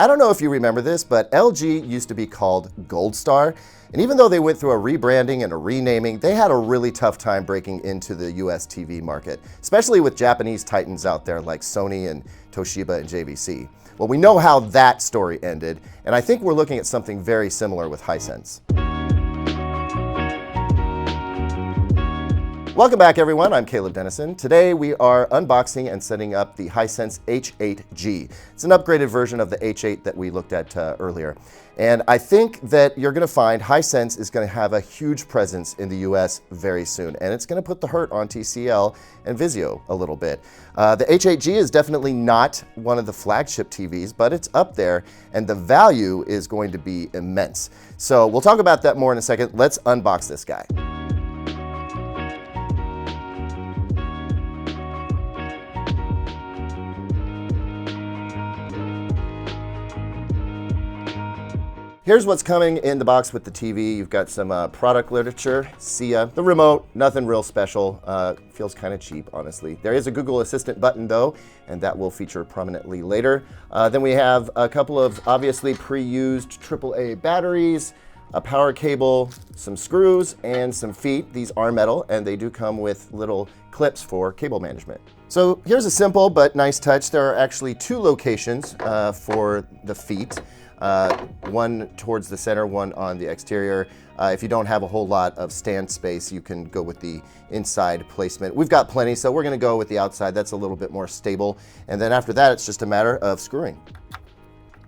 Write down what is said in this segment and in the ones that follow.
I don't know if you remember this, but LG used to be called Gold Star. And even though they went through a rebranding and a renaming, they had a really tough time breaking into the US TV market, especially with Japanese titans out there like Sony and Toshiba and JVC. Well, we know how that story ended, and I think we're looking at something very similar with Hisense. Welcome back, everyone. I'm Caleb Dennison. Today we are unboxing and setting up the Hisense H8G. It's an upgraded version of the H8 that we looked at earlier. And I think that you're going to find Hisense is going to have a huge presence in the US very soon. And it's going to put the hurt on TCL and Vizio a little bit. The H8G is definitely not one of the flagship TVs, but it's up there and the value is going to be immense. So we'll talk about that more in a second. Let's unbox this guy. Here's what's coming in the box with the TV. You've got some product literature, see ya. The remote, nothing real special. Feels kind of cheap, honestly. There is a Google Assistant button though, and that will feature prominently later. Then we have a couple of obviously pre-used AAA batteries, a power cable, some screws, and some feet. These are metal, and they do come with little clips for cable management. So here's a simple but nice touch. There are actually two locations for the feet. One towards the center, one on the exterior. If you don't have a whole lot of stand space, you can go with the inside placement. We've got plenty, so we're going to go with the outside. That's a little bit more stable. And then after that, it's just a matter of screwing.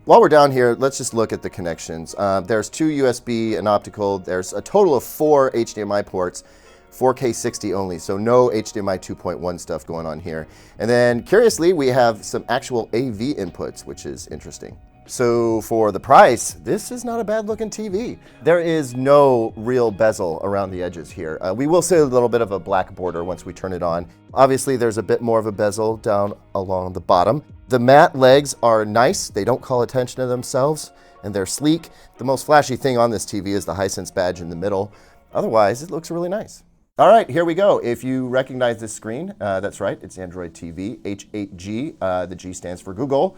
While we're down here, let's just look at the connections. There's two USB and optical. There's a total of 4 HDMI ports. 4K 60 only, so no HDMI 2.1 stuff going on here. And then curiously, we have some actual AV inputs, which is interesting. So for the price, this is not a bad looking TV. There is no real bezel around the edges here. We will see a little bit of a black border once we turn it on. Obviously, there's a bit more of a bezel down along the bottom. The matte legs are nice. They don't call attention to themselves, and they're sleek. The most flashy thing on this TV is the Hisense badge in the middle. Otherwise, it looks really nice. All right, here we go. If you recognize this screen, that's right, it's Android TV, H8G. The G stands for Google.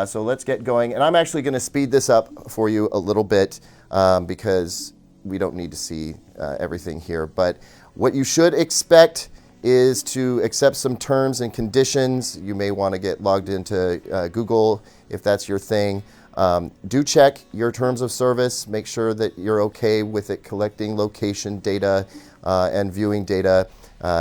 So let's get going. And I'm actually going to speed this up for you a little bit because we don't need to see everything here. But what you should expect is to accept some terms and conditions. You may want to get logged into Google if that's your thing. Do check your terms of service. Make sure that you're okay with it collecting location data and viewing data.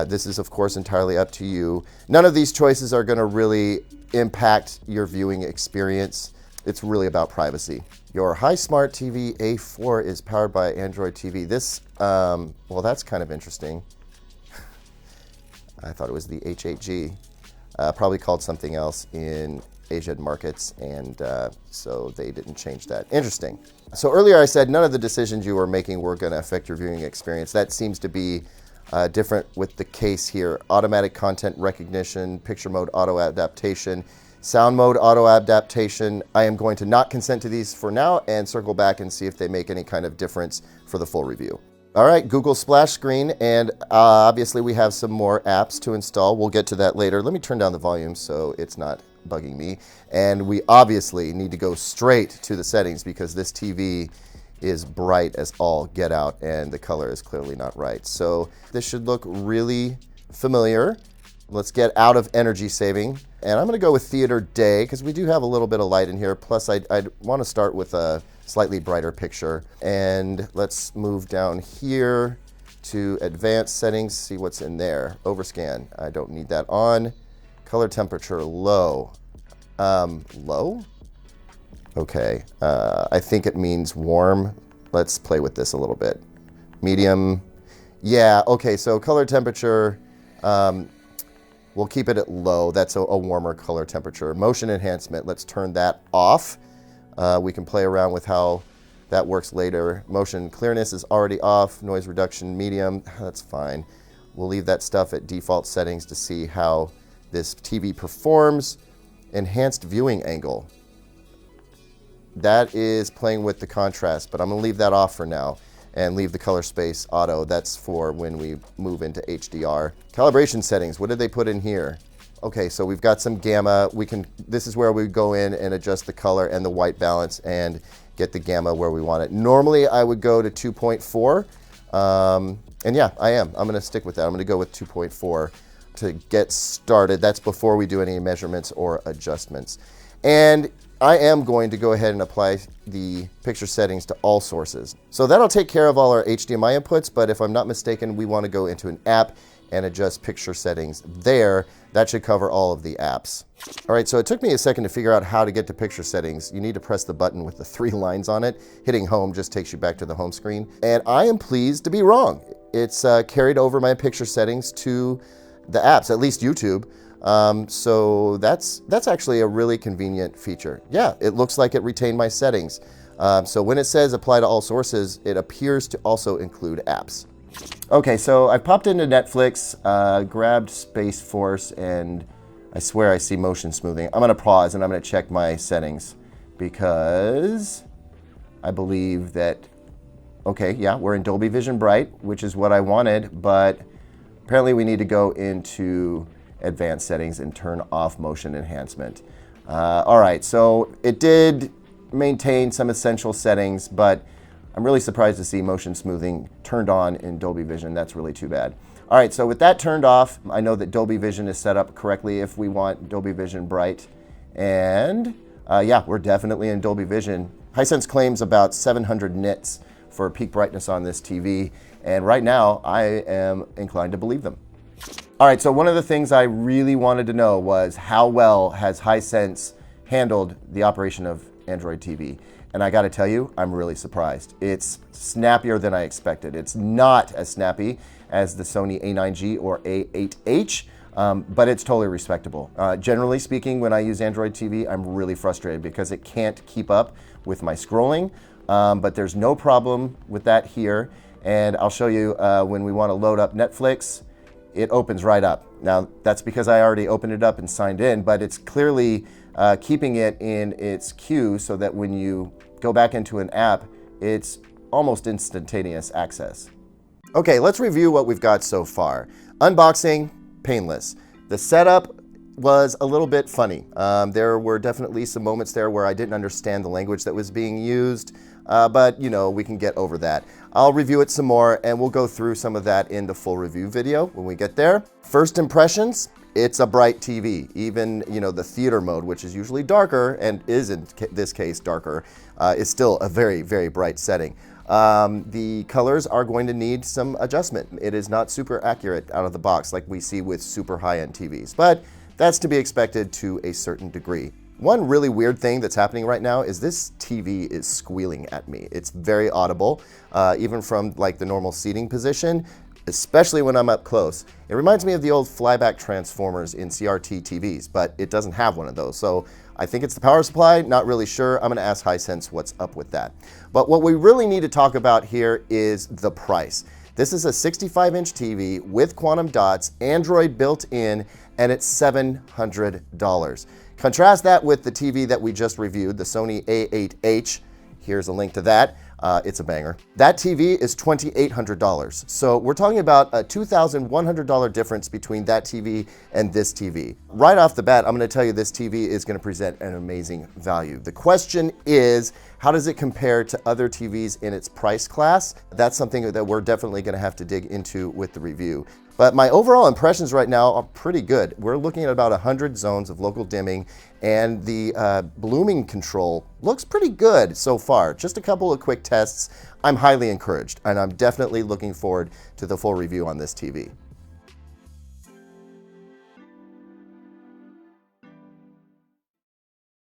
This is, of course, entirely up to you. None of these choices are going to really impact your viewing experience. It's really about privacy. Your HiSmart TV A4 is powered by Android TV. This, well, that's kind of interesting. I thought it was the H8G. Probably called something else in Asian markets, and so they didn't change that. Interesting. So earlier I said none of the decisions you were making were going to affect your viewing experience. That seems to be different with the case here. Automatic content recognition, picture mode auto adaptation, sound mode auto adaptation. I am going to not consent to these for now and circle back and see if they make any kind of difference for the full review. All right, Google splash screen, and obviously we have some more apps to install. We'll get to that later. Let me turn down the volume so it's not bugging me. And we obviously need to go straight to the settings because this TV is bright as all get out and the color is clearly not right. So this should look really familiar. Let's get out of energy saving. And I'm gonna go with theater day because we do have a little bit of light in here. Plus I'd want to start with a slightly brighter picture. And let's move down here to advanced settings, see what's in there. Overscan, I don't need that on. Color temperature low. Low? Okay, I think it means warm. Let's play with this a little bit. Medium. Yeah, okay, so color temperature, we'll keep it at low. That's a warmer color temperature. Motion enhancement, let's turn that off. We can play around with how that works later. Motion clearness is already off. Noise reduction, medium, that's fine. We'll leave that stuff at default settings to see how this TV performs. Enhanced viewing angle. That is playing with the contrast, but I'm gonna leave that off for now and leave the color space auto. That's for when we move into HDR. Calibration settings, what did they put in here? Okay, so we've got some gamma. This is where we go in and adjust the color and the white balance and get the gamma where we want it. Normally I would go to 2.4, and yeah, I am. I'm gonna stick with that. I'm gonna go with 2.4 to get started. That's before we do any measurements or adjustments. And I am going to go ahead and apply the picture settings to all sources. So that'll take care of all our HDMI inputs, but if I'm not mistaken, we want to go into an app and adjust picture settings there. That should cover all of the apps. All right, so it took me a second to figure out how to get to picture settings. You need to press the button with the 3 lines on it. Hitting home just takes you back to the home screen. And I am pleased to be wrong. It's carried over my picture settings to the apps, at least YouTube. So that's actually a really convenient feature. Yeah, it looks like it retained my settings. So when it says apply to all sources, it appears to also include apps. Okay, so I popped into Netflix, grabbed Space Force, and I swear I see motion smoothing. I'm gonna pause and I'm gonna check my settings because I believe that, okay, yeah, we're in Dolby Vision Bright, which is what I wanted, but apparently we need to go into advanced settings and turn off motion enhancement. All right, so it did maintain some essential settings, but I'm really surprised to see motion smoothing turned on in Dolby Vision. That's really too bad. All right, so with that turned off, I know that Dolby Vision is set up correctly if we want Dolby Vision Bright. And yeah, we're definitely in Dolby Vision. Hisense claims about 700 nits for peak brightness on this TV. And right now, I am inclined to believe them. All right, so one of the things I really wanted to know was how well has Hisense handled the operation of Android TV? And I gotta tell you, I'm really surprised. It's snappier than I expected. It's not as snappy as the Sony A9G or A8H, but it's totally respectable. Generally speaking, when I use Android TV, I'm really frustrated because it can't keep up with my scrolling, but there's no problem with that here. And I'll show you when we wanna load up Netflix, it opens right up. Now, that's because I already opened it up and signed in, but it's clearly keeping it in its queue so that when you go back into an app, it's almost instantaneous access. Okay, let's review what we've got so far. Unboxing, painless. The setup was a little bit funny. There were definitely some moments there where I didn't understand the language that was being used, but you know, we can get over that. I'll review it some more and we'll go through some of that in the full review video when we get there. First impressions, it's a bright TV. Even, you know, the theater mode, which is usually darker and is in this case darker, is still a very, very bright setting. The colors are going to need some adjustment. It is not super accurate out of the box like we see with super high-end TVs, but that's to be expected to a certain degree. One really weird thing that's happening right now is this TV is squealing at me. It's very audible, even from like the normal seating position, especially when I'm up close. It reminds me of the old flyback transformers in CRT TVs, but it doesn't have one of those. So I think it's the power supply, not really sure. I'm gonna ask Hisense what's up with that. But what we really need to talk about here is the price. This is a 65-inch TV with quantum dots, Android built in, and it's $700. Contrast that with the TV that we just reviewed, the Sony A8H. Here's a link to that. It's a banger. That TV is $2,800. So we're talking about a $2,100 difference between that TV and this TV. Right off the bat, I'm gonna tell you this TV is gonna present an amazing value. The question is, how does it compare to other TVs in its price class? That's something that we're definitely gonna have to dig into with the review. But my overall impressions right now are pretty good. We're looking at about 100 zones of local dimming, and the blooming control looks pretty good so far. Just a couple of quick tests. I'm highly encouraged, and I'm definitely looking forward to the full review on this TV.